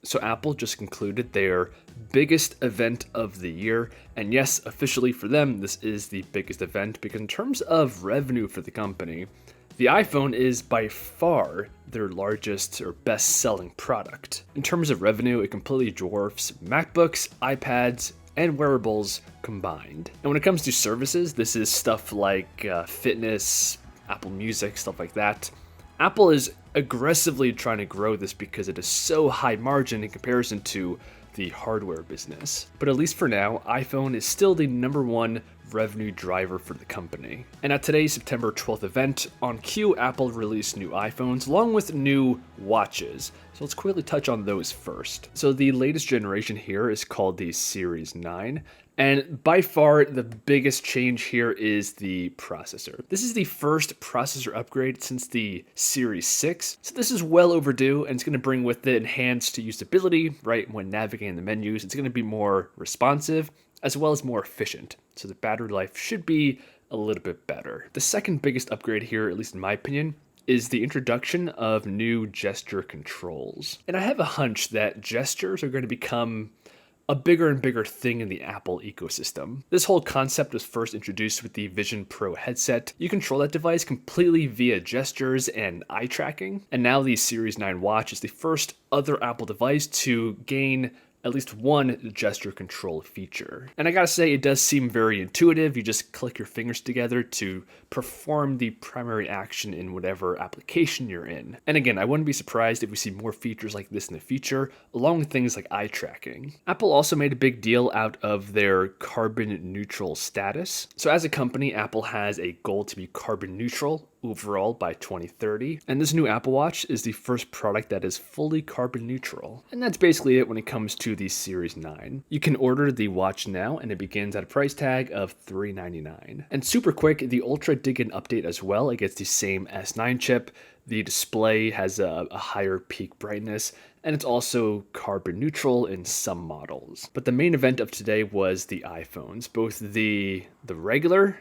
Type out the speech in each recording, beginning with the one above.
So Apple just concluded their biggest event of the year. And yes, officially for them, this is the biggest event because in terms of revenue for the company, the iPhone is by far their largest or best selling product. In terms of revenue, it completely dwarfs MacBooks, iPads, and wearables combined. And when it comes to services, this is stuff like fitness, Apple Music, stuff like that. Apple is aggressively trying to grow this because it is so high margin in comparison to the hardware business. But at least for now, iPhone is still the #1 revenue driver for the company. And at today's September 12th event, on cue, Apple released new iPhones along with new watches. So let's quickly touch on those first. So the latest generation here is called the Series 9. And by far, the biggest change here is the processor. This is the first processor upgrade since the Series 6. So this is well overdue, and it's going to bring with it enhanced usability, right? When navigating the menus, it's going to be more responsive, as well as more efficient. So the battery life should be a little bit better. The second biggest upgrade here, at least in my opinion, is the introduction of new gesture controls. And I have a hunch that gestures are going to become a bigger and bigger thing in the Apple ecosystem. This whole concept was first introduced with the Vision Pro headset. You control that device completely via gestures and eye tracking, and now the Series 9 watch is the first other Apple device to gain at least one gesture control feature. And I gotta say, it does seem very intuitive. You just click your fingers together to perform the primary action in whatever application you're in. And again, I wouldn't be surprised if we see more features like this in the future, along with things like eye tracking. Apple also made a big deal out of their carbon neutral status. So as a company, Apple has a goal to be carbon neutral overall by 2030, and this new Apple Watch is the first product that is fully carbon neutral. And that's basically it when it comes to the Series 9. You can order the watch now, and it begins at a price tag of $399. And super quick, the Ultra did get an update as well. It gets the same S9 chip. The display has a higher peak brightness, and it's also carbon neutral in some models. But the main event of today was the iPhones, both the regular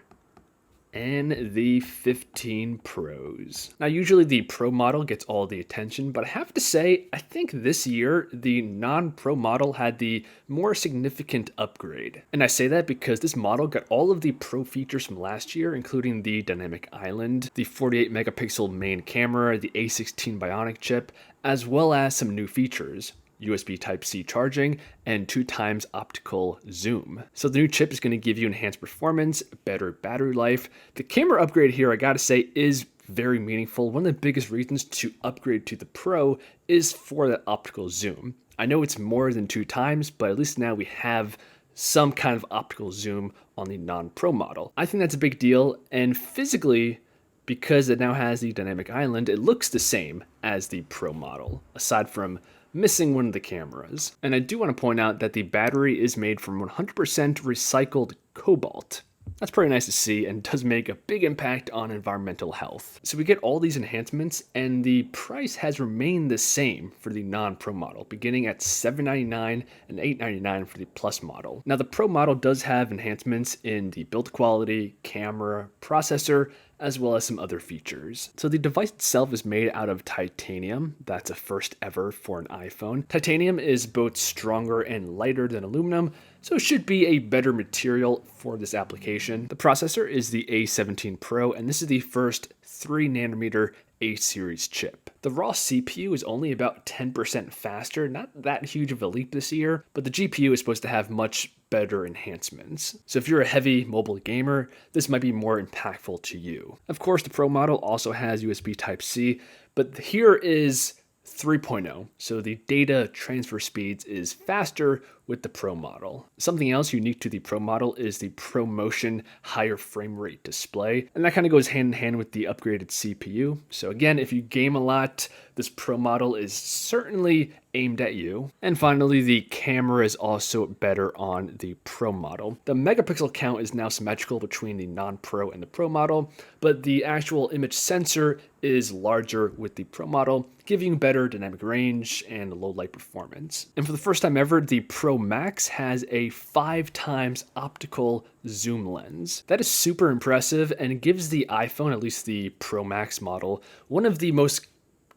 and the 15 Pros. Now, usually the Pro model gets all the attention, but I have to say, I think this year, the non-Pro model had the more significant upgrade. And I say that because this model got all of the Pro features from last year, including the dynamic island, the 48 megapixel main camera, the A16 Bionic chip, as well as some new features. USB Type-C charging, and 2x optical zoom. So the new chip is going to give you enhanced performance, better battery life. The camera upgrade here, I gotta say, is very meaningful. One of the biggest reasons to upgrade to the Pro is for that optical zoom. I know it's more than 2x, but at least now we have some kind of optical zoom on the non-Pro model. I think that's a big deal, and physically, because it now has the dynamic island, it looks the same as the Pro model, aside from missing one of the cameras. And I do want to point out that the battery is made from 100% recycled cobalt. That's pretty nice to see and does make a big impact on environmental health. So we get all these enhancements, and the price has remained the same for the non-Pro model, beginning at $799 and $899 for the Plus model. Now the Pro model does have enhancements in the build quality, camera, processor, as well as some other features. So the device itself is made out of titanium. That's a first ever for an iPhone. Titanium is both stronger and lighter than aluminum, so it should be a better material for this application. The processor is the A17 Pro, and this is the first 3nm A-series chip. The raw CPU is only about 10% faster, not that huge of a leap this year, but the GPU is supposed to have much better enhancements. So if you're a heavy mobile gamer, this might be more impactful to you. Of course, the Pro model also has USB Type-C, but here is 3.0, so the data transfer speeds is faster with the Pro model. Something else unique to the Pro model is the ProMotion higher frame rate display, and that kind of goes hand in hand with the upgraded CPU. So again, if you game a lot, this Pro model is certainly aimed at you. And finally, the camera is also better on the Pro model. The megapixel count is now symmetrical between the non-Pro and the Pro model, but the actual image sensor is larger with the Pro model, giving better dynamic range and low light performance. And for the first time ever, the Pro Max has a 5x optical zoom lens. That is super impressive and gives the iPhone, at least the Pro Max model, one of the most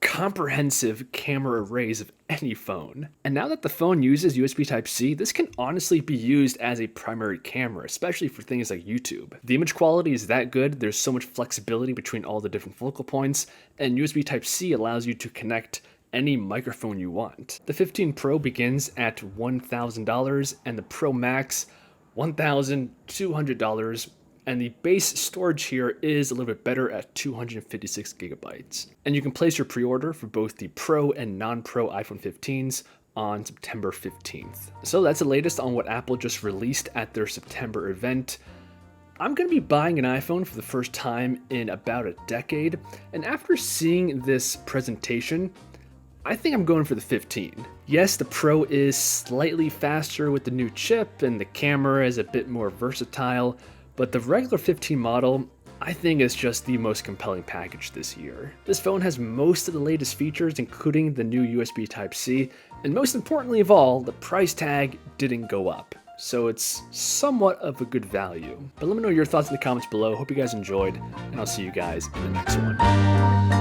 comprehensive camera arrays of any phone. And now that the phone uses USB Type-C, this can honestly be used as a primary camera, especially for things like YouTube. The image quality is that good, there's so much flexibility between all the different focal points, and USB Type-C allows you to connect any microphone you want. The 15 Pro begins at $1,000 and the Pro Max $1,200, and the base storage here is a little bit better at 256 gigabytes. And you can place your pre-order for both the Pro and non-Pro iPhone 15s on September 15th. So that's the latest on what Apple just released at their September event. I'm going to be buying an iPhone for the first time in about a decade, and after seeing this presentation, I think I'm going for the 15. Yes, the Pro is slightly faster with the new chip, and the camera is a bit more versatile, but the regular 15 model, I think, is just the most compelling package this year. This phone has most of the latest features, including the new USB Type-C, and most importantly of all, the price tag didn't go up. So it's somewhat of a good value. But let me know your thoughts in the comments below. Hope you guys enjoyed, and I'll see you guys in the next one.